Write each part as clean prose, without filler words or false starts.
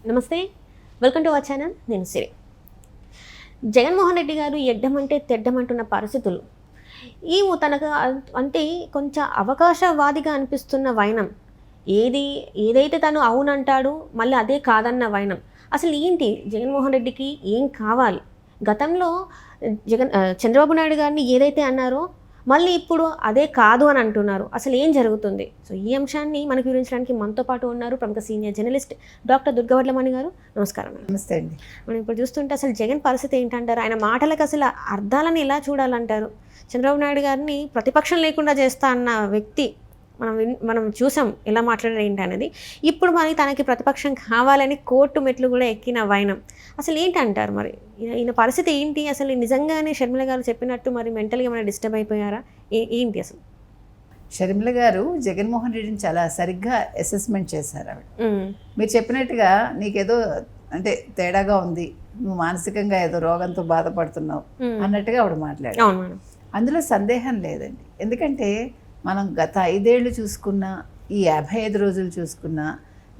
నమస్తే, welcome to our channel. నేను సిరి. జగన్మోహన్ రెడ్డి గారు ఎడ్డమంటే తెడ్డమంటున్న పరిస్థితులు, తనకు అంటే కొంచెం అవకాశవాదిగా అనిపిస్తున్న వైనం ఏదైతే తను అవునంటాడు మళ్ళీ అదే కాదన్న వైనం. అసలు ఏంటి జగన్మోహన్ రెడ్డికి ఏం కావాలి? గతంలో చంద్రబాబు నాయుడు గారిని ఏదైతే అన్నారో మళ్ళీ ఇప్పుడు అదే కాదు అని అంటున్నారు. అసలు ఏం జరుగుతుంది? సో ఈ అంశాన్ని మనకు వివరించడానికి మనతో పాటు ఉన్నారు ప్రముఖ సీనియర్ జర్నలిస్ట్ డాక్టర్ దుర్గవడ్లమణి గారు. నమస్కారం. నమస్తే అండి. మనం ఇప్పుడు చూస్తుంటే అసలు జగన్ పరిస్థితి ఏంటంటారు? ఆయన మాటలకు అసలు అర్థాలను ఎలా చూడాలంటారు? చంద్రబాబు నాయుడు గారిని ప్రతిపక్షం లేకుండా చేస్తా అన్న వ్యక్తి మనం చూసాం ఎలా మాట్లాడారు ఏంటి అనేది. ఇప్పుడు మరి తనకి ప్రతిపక్షం కావాలని కోర్టు మెట్లు కూడా ఎక్కిన వైనం. అసలు ఏంటంటారు మరి ఈయన పరిస్థితి ఏంటి? అసలు నిజంగానే షర్మిల గారు చెప్పినట్టు మరి మెంటల్గా ఏమైనా డిస్టర్బ్ అయిపోయారా? ఏంటి అసలు? షర్మిల గారు జగన్మోహన్ రెడ్డిని చాలా సరిగ్గా అసెస్మెంట్ చేశారు. ఆవిడ మీరు చెప్పినట్టుగా నీకేదో అంటే తేడాగా ఉంది, నువ్వు మానసికంగా ఏదో రోగంతో బాధపడుతున్నావు అన్నట్టుగా ఆవిడ మాట్లాడారు. అందులో సందేహం లేదండి. ఎందుకంటే మనం గత 5 ఏళ్ళు చూసుకున్నా, ఈ 55 రోజులు చూసుకున్నా,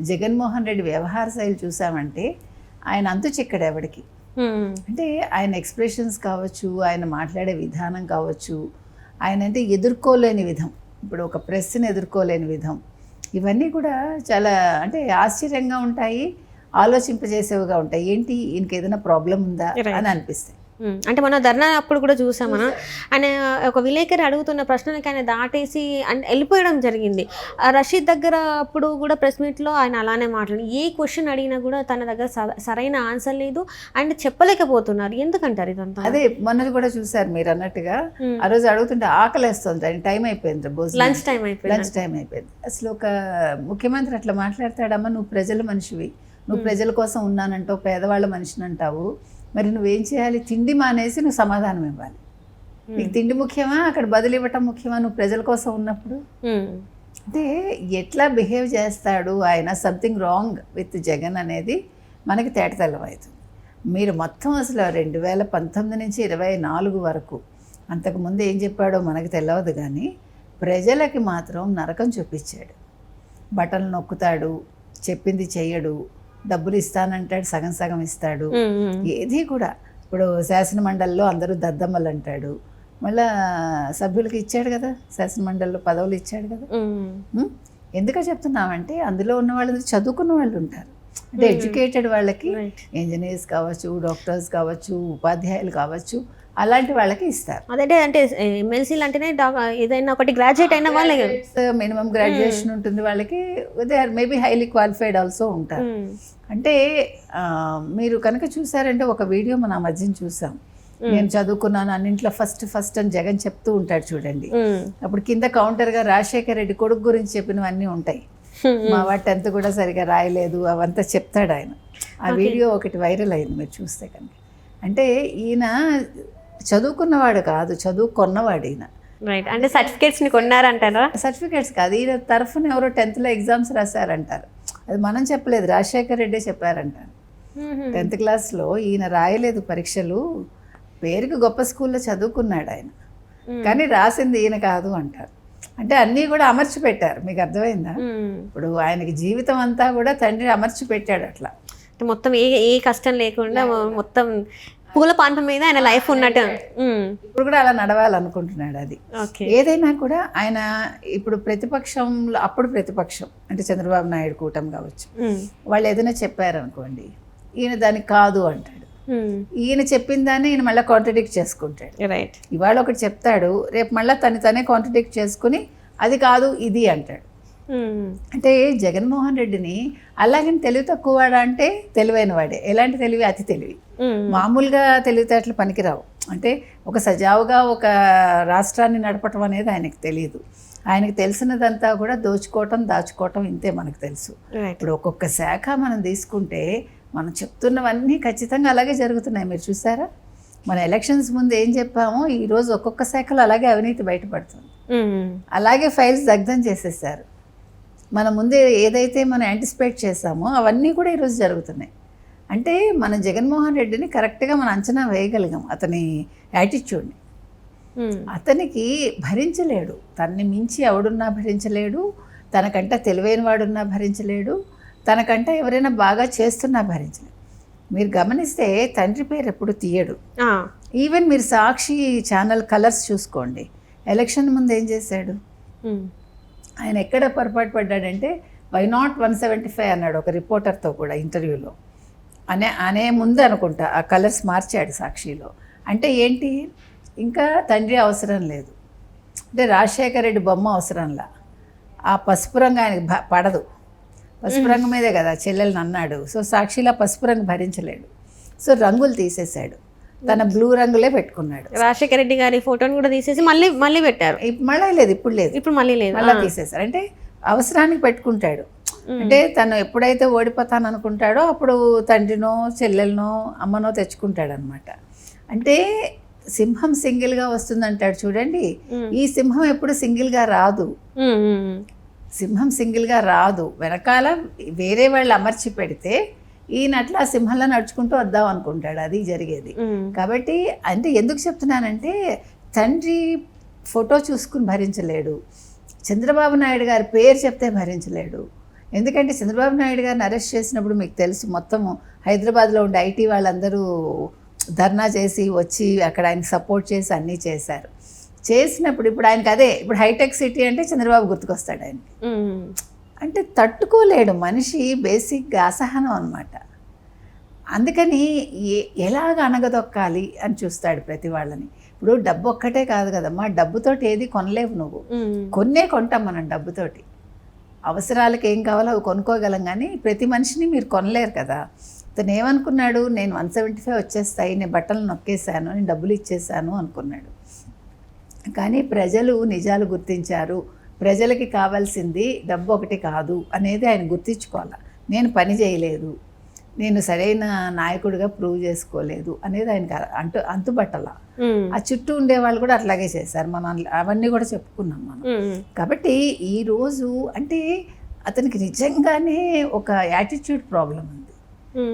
జగన్మోహన్ రెడ్డి వ్యవహార శైలి చూసామంటే ఆయన అంతు చిక్కడు ఎవడికి. అంటే ఆయన ఎక్స్ప్రెషన్స్ కావచ్చు, ఆయన మాట్లాడే విధానం కావచ్చు, ఆయన అంటే ఎదుర్కోలేని విధం, ఇప్పుడు ఒక ప్రెస్ని ఎదుర్కోలేని విధం, ఇవన్నీ కూడా చాలా అంటే ఆశ్చర్యంగా ఉంటాయి, ఆలోచింపజేసేవిగా ఉంటాయి. ఏంటి ఈయనకి ఏదైనా ప్రాబ్లం ఉందా అని అనిపిస్తాయి. అంటే మన ధర్నా అప్పుడు కూడా చూసాం. మనం ఆయన ఒక విలేకరి అడుగుతున్న ప్రశ్నలకి ఆయన దాటేసి వెళ్ళిపోయడం జరిగింది. రషీద్ దగ్గర అప్పుడు కూడా ప్రెస్ మీట్లో ఆయన అలానే మాట్లాడి ఏ క్వశ్చన్ అడిగినా కూడా తన దగ్గర సరైన ఆన్సర్ లేదు, అండ్ చెప్పలేకపోతున్నారు. ఎందుకంటారు ఇదంతా? అదే మొన్నది కూడా చూసారు మీరు అన్నట్టుగా. ఆ రోజు అడుగుతుంటే ఆకలేస్తుంది, ఆయన టైం అయిపోయింది, లంచ్ టైం అయిపోయింది. అసలు ఒక ముఖ్యమంత్రి అట్లా మాట్లాడతాడమ్మా, నువ్వు ప్రజల మనిషివి, నువ్వు ప్రజల కోసం ఉన్నానంటావు, పేదవాళ్ళ మనిషిని అంటావు, మరి నువ్వేం చేయాలి? తిండి మానేసి నువ్వు సమాధానం ఇవ్వాలి. నీకు తిండి ముఖ్యమా, అక్కడ బదులు ఇవ్వటం ముఖ్యమా నువ్వు ప్రజల కోసం ఉన్నప్పుడు? అంటే ఎట్లా బిహేవ్ చేస్తాడు ఆయన, సంథింగ్ రాంగ్ విత్ జగన్ అనేది మనకి తేటతెల్లమవుతుంది. మీరు మొత్తం అసలు 2019 నుంచి 24 వరకు అంతకుముందు ఏం చెప్పాడో మనకి తెలియదు, కానీ ప్రజలకి మాత్రం నరకం చూపించాడు. బట్టలు నొక్కుతాడు, చెప్పింది చెయ్యడు, డబ్బులు ఇస్తానంటాడు, సగం సగం ఇస్తాడు. ఏది కూడా ఇప్పుడు శాసనమండలిలో అందరూ దద్దమ్మలు అంటాడు, మళ్ళా సభ్యులకి ఇచ్చాడు కదా, శాసనమండలిలో పదవులు ఇచ్చాడు కదా. ఎందుకో చెప్తున్నామంటే అందులో ఉన్న వాళ్ళు చదువుకున్న వాళ్ళు ఉంటారు, అంటే ఎడ్యుకేటెడ్ వాళ్ళకి, ఇంజనీర్స్ కావచ్చు, డాక్టర్స్ కావచ్చు, ఉపాధ్యాయులు కావచ్చు, అలాంటి వాళ్ళకి ఇస్తారు. అదే అంటే ఎమ్మెల్సీలు అంటేనే ఏదైనా ఒకటి గ్రాడ్యుయేట్ అయిన వాళ్ళే, మినిమం గ్రాడ్యుయేషన్ ఉంటుంది వాళ్ళకి, they or maybe highly qualified also ఉంటారు. అంటే మీరు కనుక చూసారంటే ఒక వీడియో మన మధ్యన చూసాం, నేను చదువుకున్నాను అన్నింట్లో ఫస్ట్ అని జగన్ చెప్తూ ఉంటాడు చూడండి. అప్పుడు కింద కౌంటర్గా రాజశేఖర్ రెడ్డి కొడుకు గురించి చెప్పినవన్నీ ఉంటాయి. మా వాడు 10th కూడా సరిగా రాయలేదు అవంతా చెప్తాడు ఆయన. ఆ వీడియో ఒకటి వైరల్ అయింది మీరు చూస్తే కనుక. అంటే ఈయన చదువుకున్నవాడు కాదు, చదువుకున్నవాడు ఈయన. రైట్, అంటే సర్టిఫికేట్స్ని కొన్నారంటారా? సర్టిఫికేట్స్ కాదు, ఈయన తరఫున ఎవరో 10th ఎగ్జామ్స్ రాశారంటారు. అది మనం చెప్పలేదు, రాజశేఖర్ రెడ్డి చెప్పారంటారు. 10th క్లాస్లో ఈయన రాయలేదు పరీక్షలు, పేరుకి గొప్ప స్కూల్లో చదువుకున్నాడు ఆయన, కానీ రాసింది ఈయన కాదు అంటారు. అంటే అన్నీ కూడా అమర్చి పెట్టారు. మీకు అర్థమైందా? ఇప్పుడు ఆయనకి జీవితం అంతా కూడా తండ్రి అమర్చి పెట్టాడు. అట్లా మొత్తం ఏ కష్టం లేకుండా మొత్తం పూల పాన్ప మీద ఆయన లైఫ్ ఉన్నట్టు ఇప్పుడు కూడా అలా నడవాలనుకుంటున్నాడు. అది ఏదైనా కూడా ఆయన ఇప్పుడు ప్రతిపక్షంలో, అప్పుడు ప్రతిపక్షం అంటే చంద్రబాబు నాయుడు కూటమి కావచ్చు, వాళ్ళు ఏదైనా చెప్పారనుకోండి, ఈయన దానికి కాదు అంటాడు. ఈయన చెప్పిన దాన్ని ఈయన మళ్ళీ కాంట్రడిక్ట్ చేసుకుంటాడు. రైట్, ఇవాళ ఒకటి చెప్తాడు, రేపు మళ్ళీ తనే కాంట్రడిక్ట్ చేసుకుని అది కాదు ఇది అంటాడు. అంటే జగన్మోహన్ రెడ్డిని అలాగని తెలివి తక్కువవాడా అంటే తెలివైన వాడే. ఎలాంటి తెలివి? అతి తెలివి. మామూలుగా తెలివితేటలు పనికిరావు. అంటే ఒక సజావుగా ఒక రాష్ట్రాన్ని నడపటం అనేది ఆయనకు తెలియదు. ఆయనకు తెలిసినదంతా కూడా దోచుకోవటం, దాచుకోవటం, ఇంతే మనకు తెలుసు. ఇప్పుడు ఒక్కొక్క శాఖ మనం తీసుకుంటే మనం చెప్తున్నవన్నీ ఖచ్చితంగా అలాగే జరుగుతున్నాయి. మీరు చూసారా? మన ఎలక్షన్స్ ముందు ఏం చెప్పామో ఈరోజు ఒక్కొక్క శాఖలో అలాగే అవినీతి బయటపడుతుంది. అలాగే ఫైల్స్ దగ్ధం చేసేసారు. మన ముందే ఏదైతే మనం యాంటిసిపేట్ చేసామో అవన్నీ కూడా ఈరోజు జరుగుతున్నాయి. అంటే మనం జగన్మోహన్ రెడ్డిని కరెక్ట్గా మనం అంచనా వేయగలిగాం, అతని యాటిట్యూడ్ని. అతనికి భరించలేడు, తన్ని మించి ఎవడున్నా భరించలేడు, తనకంటే తెలివైన వాడున్నా భరించలేడు, తనకంటే ఎవరైనా బాగా చేస్తున్నా భరించలేదు. మీరు గమనిస్తే తండ్రి పేరు ఎప్పుడు తీయడు. ఈవెన్ మీరు సాక్షి ఛానల్ కలర్స్ చూసుకోండి, ఎలక్షన్ ముందు ఏం చేశాడు ఆయన, ఎక్కడ పొరపాటు పడ్డాడంటే వై నాట్ 175 అన్నాడు ఒక రిపోర్టర్తో కూడా ఇంటర్వ్యూలో. అనే ముందు అనుకుంటా ఆ కలర్స్ మార్చాడు సాక్షిలో. అంటే ఏంటి, ఇంకా తండ్రి అవసరం లేదు, అంటే రాజశేఖర రెడ్డి బొమ్మ అవసరంలా, ఆ పసుపు రంగు ఆయనకి పడదు, పసుపు రంగు మీదే కదా చెల్లెల్ని అన్నాడు. సో సాక్షిలా పసుపు రంగు భరించలేడు, సో రంగులు తీసేశాడు, తన బ్లూ రంగులే పెట్టుకున్నాడు. రాజశేఖర రెడ్డి గారి ఫోటోని కూడా తీసేసి మళ్ళీ పెట్టారు. మళ్ళీ లేదు, ఇప్పుడు లేదు, ఇప్పుడు మళ్ళీ లేదు, మళ్ళీ తీసేశారు. అంటే అవసరానికి పెట్టుకుంటాడు. అంటే తను ఎప్పుడైతే ఓడిపోతాను అనుకుంటాడో అప్పుడు తండ్రినో చెల్లెలనో అమ్మనో తెచ్చుకుంటాడు అనమాట. అంటే సింహం సింగిల్గా వస్తుందంటాడు చూడండి, ఈ సింహం ఎప్పుడు సింగిల్గా రాదు, సింహం సింగిల్గా రాదు, వెనకాల వేరే వాళ్ళు అమర్చి పెడితే ఈయనట్లా సింహంలో నడుచుకుంటూ వద్దాం అనుకుంటాడు, అది జరిగేది. కాబట్టి అంటే ఎందుకు చెప్తున్నానంటే తండ్రి ఫోటో చూసుకుని భరించలేడు, చంద్రబాబు నాయుడు గారి పేరు చెప్తే భరించలేడు. ఎందుకంటే చంద్రబాబు నాయుడు గారిని అరెస్ట్ చేసినప్పుడు మీకు తెలుసు, మొత్తము హైదరాబాద్లో ఉండే ఐటీ వాళ్ళందరూ ధర్నా చేసి వచ్చి అక్కడ ఆయనకి సపోర్ట్ చేసి అన్నీ చేశారు. చేసినప్పుడు ఇప్పుడు ఆయనకి అదే, ఇప్పుడు హైటెక్ సిటీ అంటే చంద్రబాబు గుర్తుకొస్తాడు ఆయనకి. అంటే తట్టుకోలేడు మనిషి, బేసిక్గా అసహనం అనమాట. అందుకని ఎలాగ అనగదొక్కాలి అని చూస్తాడు ప్రతి వాళ్ళని. ఇప్పుడు డబ్బు ఒక్కటే కాదు కదమ్మా, డబ్బుతోటి ఏది కొనలేవు నువ్వు, కొంటాం మనం డబ్బుతోటి. అవసరాలకు ఏం కావాలో అవి కొనుక్కోగలం, కానీ ప్రతి మనిషిని మీరు కొనలేరు కదా. తను ఏమనుకున్నాడు, నేను 175 వచ్చేస్తాయి, నేను బట్టలు నొక్కేశాను, నేను డబ్బులు ఇచ్చేసాను అనుకున్నాడు. కానీ ప్రజలు నిజాలు గుర్తించారు, ప్రజలకి కావాల్సింది డబ్బు ఒకటి కాదు అనేది ఆయన గుర్తించుకోవాలి. నేను పని చేయలేదు, నేను సరైన నాయకుడిగా ప్రూవ్ చేసుకోలేదు అనేది ఆయనకి అంతుబట్టల. ఆ చుట్టూ ఉండే వాళ్ళు కూడా అట్లాగే చేశారు, మనం అవన్నీ కూడా చెప్పుకున్నాం మనం. కాబట్టి ఈరోజు అంటే అతనికి నిజంగానే ఒక యాటిట్యూడ్ ప్రాబ్లం ఉంది,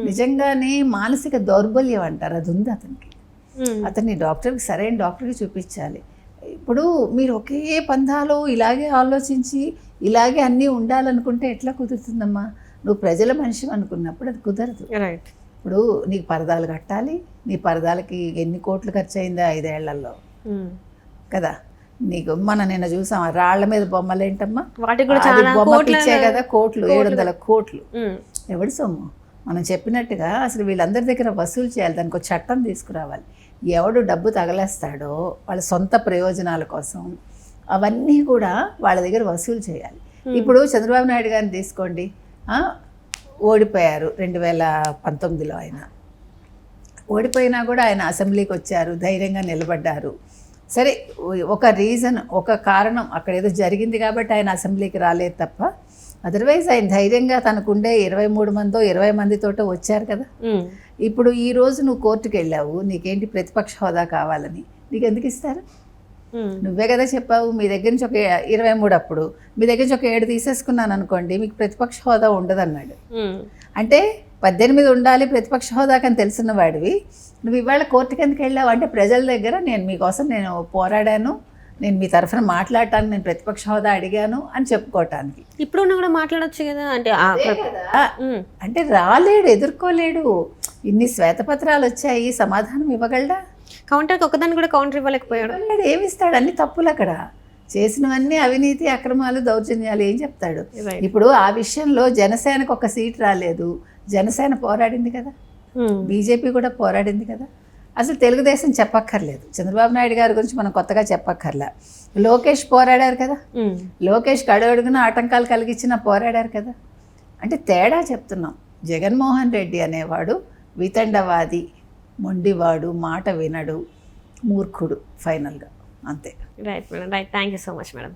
నిజంగానే మానసిక దౌర్బల్యం అంటారు, అది ఉంది అతనికి. అతన్ని డాక్టర్కి, సరైన డాక్టర్కి చూపించాలి. ఇప్పుడు మీరు ఒకే పందాలో ఇలాగే ఆలోచించి ఇలాగే అన్నీ ఉండాలనుకుంటే ఎట్లా కుదురుతుందమ్మా? నువ్వు ప్రజల మనిషి అనుకున్నప్పుడు అది కుదరదు. ఇప్పుడు నీకు పరదాలు కట్టాలి, నీ పరదాలకి ఎన్ని కోట్లు ఖర్చు అయిందా 5 ఏళ్లలో కదా. నీకు నిన్న చూసాం రాళ్ల మీద బొమ్మలు ఏంటమ్మా, బొమ్మ పిచ్చే కదా, కోట్లు, 700 కోట్లు. ఎవడి సొమ్ము? మనం చెప్పినట్టుగా అసలు వీళ్ళందరి దగ్గర వసూలు చేయాలి, దానికి ఒక చట్టం తీసుకురావాలి. ఎవడు డబ్బు తగలేస్తాడో వాళ్ళ సొంత ప్రయోజనాల కోసం అవన్నీ కూడా వాళ్ళ దగ్గర వసూలు చేయాలి. ఇప్పుడు చంద్రబాబు నాయుడు గారిని తీసుకోండి, ఓడిపోయారు 2019లో. ఆయన ఓడిపోయినా కూడా ఆయన అసెంబ్లీకి వచ్చారు, ధైర్యంగా నిలబడ్డారు. సరే, ఒక రీజన్, ఒక కారణం అక్కడ ఏదో జరిగింది కాబట్టి ఆయన అసెంబ్లీకి రాలేదు తప్ప, అదర్వైజ్ ఆయన ధైర్యంగా తనకుండే 23 మందో 20 మందితోటో వచ్చారు కదా. ఇప్పుడు ఈరోజు నువ్వు కోర్టుకు వెళ్ళావు, నీకేంటి ప్రతిపక్ష హోదా కావాలని, నీకు ఎందుకు ఇస్తారు? నువ్వే కదా చెప్పావు, మీ దగ్గర నుంచి ఒక 23, అప్పుడు మీ దగ్గర నుంచి ఒక 7 తీసేసుకున్నాను అనుకోండి, మీకు ప్రతిపక్ష హోదా ఉండదు అన్నాడు. అంటే 18 ఉండాలి ప్రతిపక్ష హోదాకి అని తెలిసిన వాడివి నువ్వు ఇవాళ కోర్టుకి ఎందుకు వెళ్ళావు? అంటే ప్రజల దగ్గర నేను మీకోసం నేను పోరాడాను, నేను మీ తరఫున మాట్లాడటానికి నేను ప్రతిపక్ష హోదా అడిగాను అని చెప్పుకోవటానికి. ఇప్పుడు కూడా మాట్లాడచ్చు కదా. అంటే రాలేడు, ఎదుర్కోలేడు. ఇన్ని శ్వేతపత్రాలు వచ్చాయి, సమాధానం ఇవ్వగలడా? కౌంటర్కి ఒకదాన్ని కూడా కౌంటర్ ఇవ్వలేకపోయాడు. ఏమిస్తాడు? అన్ని తప్పులు అక్కడ చేసినవన్నీ అవినీతి, అక్రమాలు, దౌర్జన్యాలు. ఏం చెప్తాడు? ఇప్పుడు ఆ విషయంలో జనసేనకు ఒక సీట్ రాలేదు, జనసేన పోరాడింది కదా, బీజేపీ కూడా పోరాడింది కదా. అసలు తెలుగుదేశం చెప్పక్కర్లేదు, చంద్రబాబు నాయుడు గారి గురించి మనం కొత్తగా చెప్పక్కర్లే. లోకేష్ పోరాడారు కదా, లోకేష్ అడుగడుగున ఆటంకాలు కలిగించిన పోరాడారు కదా. అంటే తేడా చెప్తున్నాం. జగన్మోహన్ రెడ్డి అనేవాడు వితండవాది, మొండివాడు, మాట వినడు, మూర్ఖుడు ఫైనల్గా, అంతే. Right madam, right. Thank you so much madam.